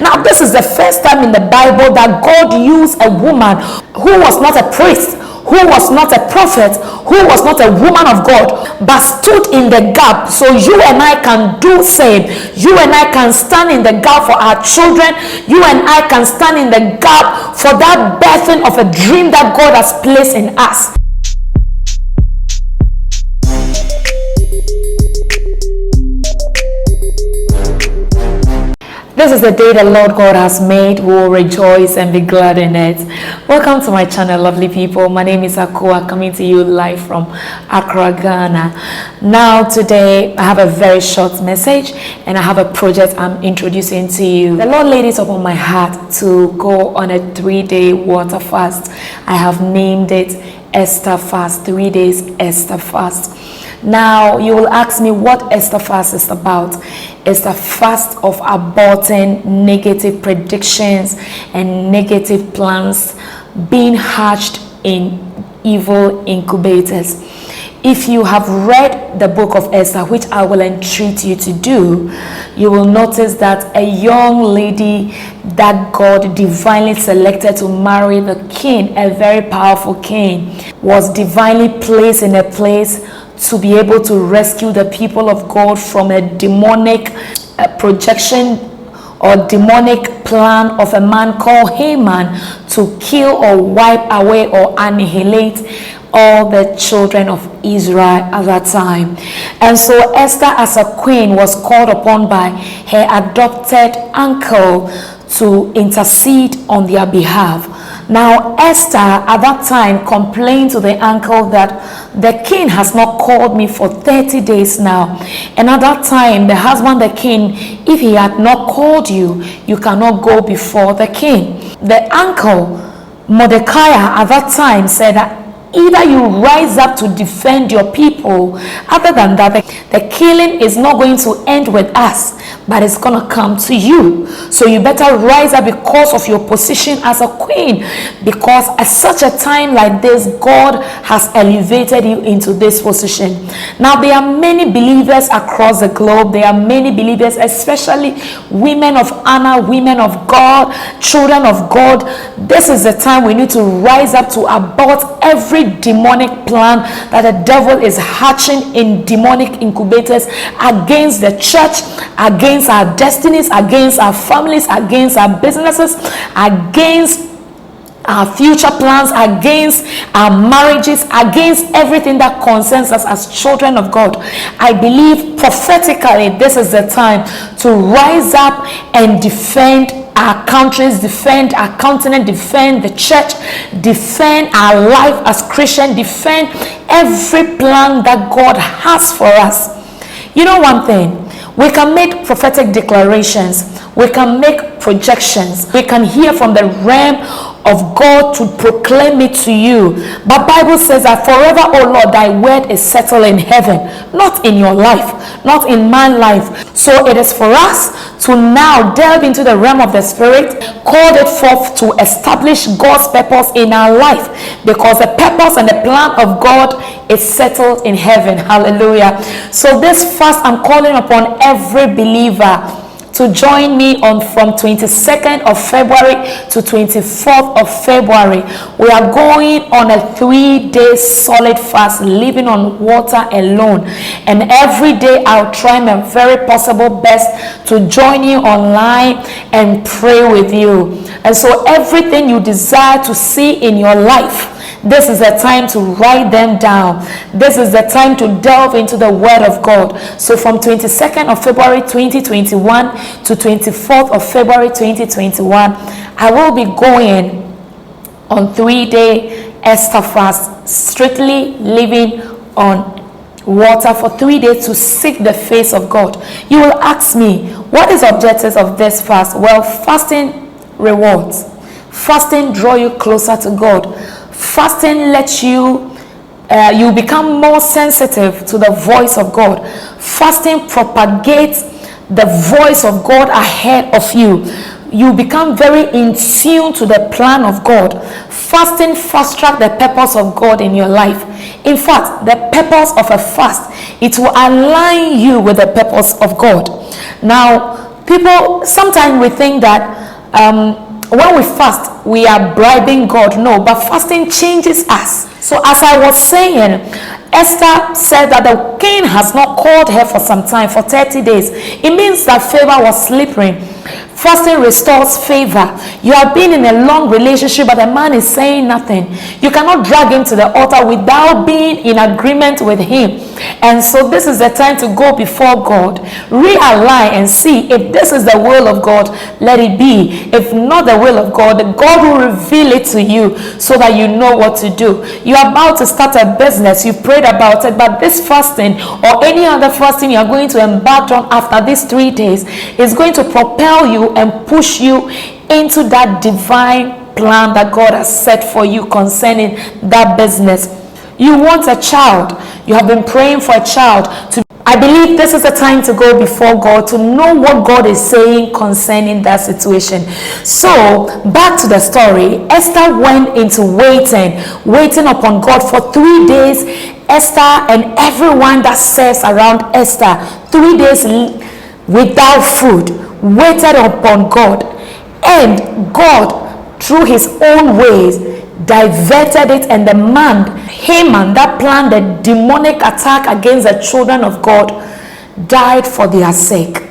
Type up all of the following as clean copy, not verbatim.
Now, this is the first time in the Bible that God used a woman who was not a priest, who was not a prophet, who was not a woman of God, but stood in the gap. So you and I can do same. You and I can stand in the gap for our children. You and I can stand in the gap for that birthing of a dream that God has placed in us. This is the day the Lord God has made. We will rejoice and be glad in it. Welcome to my channel, lovely people. My name is Akua, coming to you live from Accra, Ghana. Now, today, I have a very short message and I have a project I'm introducing to you. The Lord laid it upon my heart to go on a 3-day water fast. I have named it Esther Fast, 3 days Esther Fast. Now, you will ask me what Esther Fast is about. It's the fast of aborting negative predictions and negative plans being hatched in evil incubators. If you have read the book of Esther, which I will entreat you to do, you will notice that a young lady that God divinely selected to marry the king, a very powerful king, was divinely placed in a place to be able to rescue the people of God from a demonic projection or demonic plan of a man called Haman to kill or wipe away or annihilate all the children of Israel at that time. And so Esther, as a queen, was called upon by her adopted uncle to intercede on their behalf. Now, Esther at that time complained to the uncle that the king has not called me for 30 days now. And at that time, the husband, the king, if he had not called you, you cannot go before the king. The uncle, Mordecai, at that time said that either you rise up to defend your people. Other than that, the killing is not going to end with us, but it's going to come to you. So you better rise up because of your position as a queen, because at such a time like this, God has elevated you into this position. Now, there are many believers across the globe. There are many believers, especially women of honor, women of God, children of God. This is the time we need to rise up to abort every demonic plan that the devil is hatching in demonic incubators against the church, against our destinies, against our families, against our businesses, against our future plans, against our marriages, against everything that concerns us as children of God. I believe prophetically this is the time to rise up and defend our countries, defend our continent, defend the church, defend our life as Christian, defend every plan that God has for us. You know one thing, we can make prophetic declarations, we can make projections, we can hear from the realm of God to proclaim it to you. But Bible says that forever, O Lord, thy word is settled in heaven, not in your life, not in my life. So it is for us to now delve into the realm of the spirit, call it forth to establish God's purpose in our life, because the purpose and the plan of God is settled in heaven. Hallelujah. So this fast, I'm calling upon every believer to join me on from 22nd of February to 24th of February. We are going on a 3-day solid fast, living on water alone. And every day I'll try my very possible best to join you online and pray with you. And so everything you desire to see in your life, this is the time to write them down. This is the time to delve into the word of God. So from 22nd of February 2021 to 24th of February 2021, I will be going on 3-day Esther fast, strictly living on water for 3 days to seek the face of God. You will ask me, what is the objectives of this fast? Well, fasting rewards. Fasting draw you closer to God. Fasting lets you you become more sensitive to the voice of God. Fasting propagates the voice of God ahead of you. You become very in tune to the plan of God. Fasting fast track the purpose of God in your life. In fact, the purpose of a fast, it will align you with the purpose of God. Now, People, sometimes we think that when we fast, we are bribing God. No, but fasting changes us. So as I was saying, Esther said that the king has not called her for some time, for 30 days. It means that favor was slippery. Fasting restores favor. You have been in a long relationship, but the man is saying nothing. You cannot drag him to the altar without being in agreement with him. And so this is the time to go before God, realign and see if this is the will of God, let it be. If not the will of God, God will reveal it to you so that you know what to do. You are about to start a business, you prayed about it, but this fasting or any other fasting you are going to embark on after these 3 days is going to propel you and push you into that divine plan that God has set for you concerning that business. You want a child. You have been praying for a child. I believe this is the time to go before God to know what God is saying concerning that situation. So back to the story. Esther went into waiting upon God for 3 days. Esther and everyone that serves around Esther, 3 days without food, waited upon God, and God, through his own ways, diverted it, and the man Haman that planned a demonic attack against the children of God died for their sake.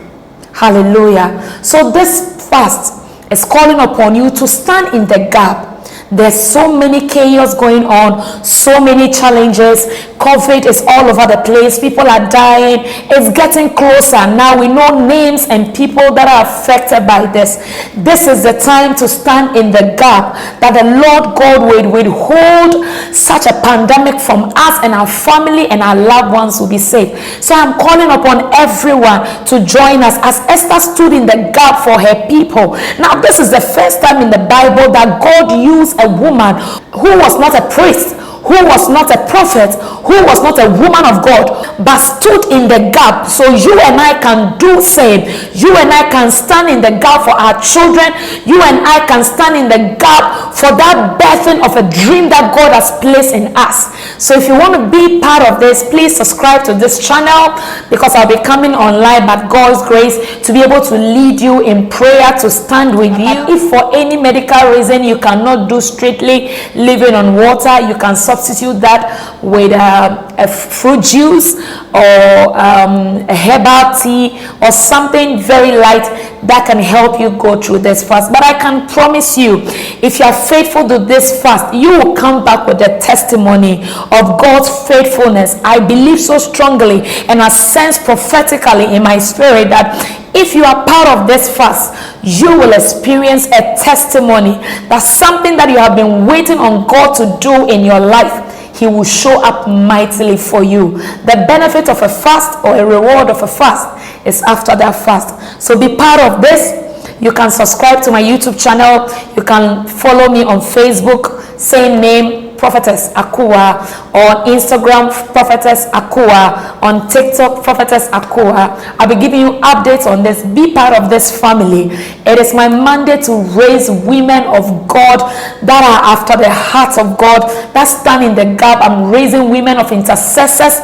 Hallelujah. So this fast is calling upon you to stand in the gap. There's so many chaos going on, so many challenges. COVID is all over the place. People are dying. It's getting closer. Now we know names and people that are affected by this. This is the time to stand in the gap that the Lord God will withhold such a pandemic from us, and our family and our loved ones will be safe. So I'm calling upon everyone to join us as Esther stood in the gap for her people. Now this is the first time in the Bible that God used a woman who was not a priest, who was not a prophet, who was not a woman of God, but stood in the gap. So you and I can do same. You and I can stand in the gap for our children. You and I can stand in the gap for that birthing of a dream that God has placed in us. So if you want to be part of this, please subscribe to this channel, because I'll be coming online by God's grace to be able to lead you in prayer, to stand with you. If for any medical reason you cannot do strictly living on water, you can substitute that with a fruit juice or a herbal tea or something very light that can help you go through this fast. But I can promise you, if you are faithful to this fast, you will come back with a testimony of God's faithfulness. I believe so strongly, and I sense prophetically in my spirit that if you are part of this fast, you will experience a testimony that something that you have been waiting on God to do in your life, He will show up mightily for you. The benefit of a fast or a reward of a fast is after that fast. So be part of this. You can subscribe to my YouTube channel. You can follow me on Facebook, same name, Prophetess Akua, on Instagram, Prophetess Akua, on TikTok, Prophetess Akua. I'll be giving you updates on this. Be part of this family. It is my mandate to raise women of God that are after the heart of God, that stand in the gap. I'm raising women of intercessors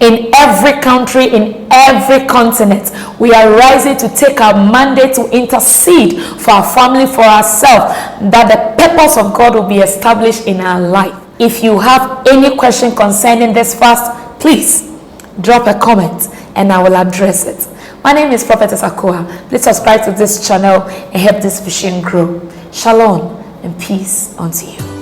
in every country, in every continent. We are rising to take our mandate to intercede for our family, for ourselves, that the purpose of God will be established in our life. If you have any question concerning this fast, please drop a comment and I will address it. My name is Prophetess Akua. Please subscribe to this channel and help this vision grow. Shalom and peace unto you.